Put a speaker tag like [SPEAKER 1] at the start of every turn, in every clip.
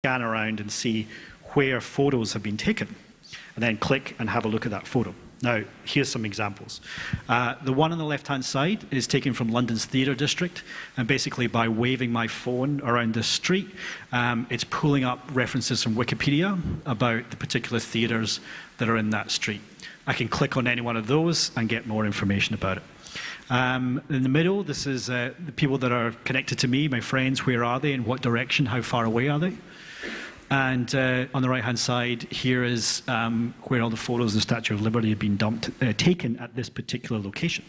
[SPEAKER 1] scan around and see where photos have been taken, and then click and have a look at that photo. Now, here's some examples. The one on the left-hand side is taken from London's Theatre District, and basically by waving my phone around the street, it's pulling up references from Wikipedia about the particular theatres that are in that street. I can click on any one of those and get more information about it. In the middle, this is the people that are connected to me, my friends. Where are they? In what direction? How far away are they? And on the right-hand side, here is where all the photos of the Statue of Liberty have been taken at this particular location.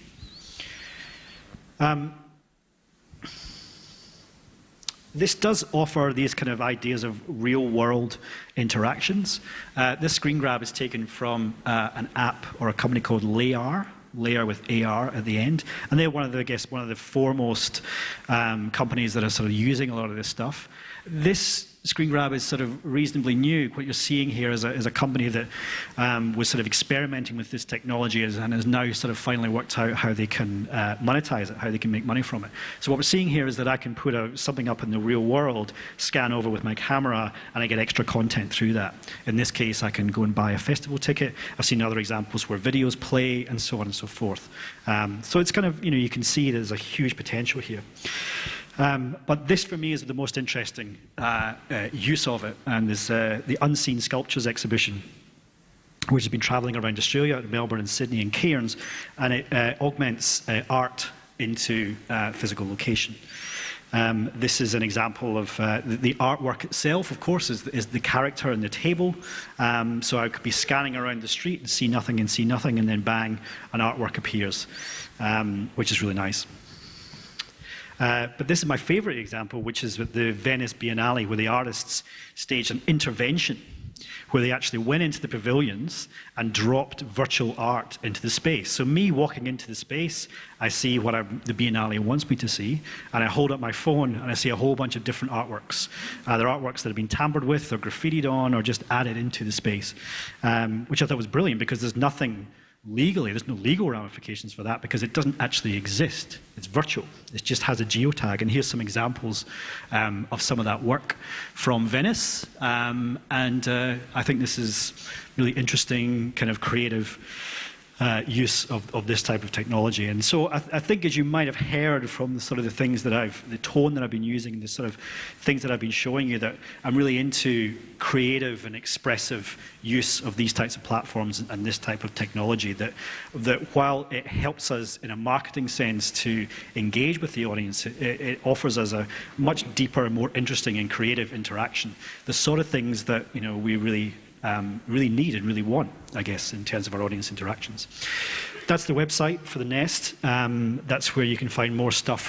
[SPEAKER 1] This does offer these kind of ideas of real-world interactions. This screen grab is taken from an app or a company called Layer with AR at the end, and they're one of the foremost companies that are sort of using a lot of this stuff. This screen grab is sort of reasonably new. What you're seeing here is a company that was sort of experimenting with this technology and has now sort of finally worked out how they can monetize it, how they can make money from it. So what we're seeing here is that I can put something up in the real world, scan over with my camera, and I get extra content through that. In this case, I can go and buy a festival ticket. I've seen other examples where videos play, and so on and so forth. So it's kind of, you can see there's a huge potential here. But this, for me, is the most interesting use of it, and is the Unseen Sculptures exhibition, which has been travelling around Australia, at Melbourne and Sydney and Cairns, and it augments art into physical location. This is an example of the artwork itself, of course, is the character in the table. So I could be scanning around the street and see nothing, and then bang, an artwork appears, which is really nice. But this is my favorite example, which is with the Venice Biennale, where the artists staged an intervention, where they actually went into the pavilions and dropped virtual art into the space. So me walking into the space, I see what the Biennale wants me to see, and I hold up my phone and I see a whole bunch of different artworks. They're artworks that have been tampered with or graffitied on or just added into the space, which I thought was brilliant, because there's no legal ramifications for that, because it doesn't actually exist. It's virtual. It just has a geotag. And here's some examples of some of that work from Venice. And I think this is really interesting, kind of creative use of this type of technology. And so I think, as you might have heard from the things that the tone that I've been using, the sort of things that I've been showing you, that I'm really into creative and expressive use of these types of platforms and this type of technology, that while it helps us in a marketing sense to engage with the audience, it offers us a much deeper and more interesting and creative interaction. The sort of things that we really need and really want, I guess, in terms of our audience interactions. That's the website for the Nest. That's where you can find more stuff from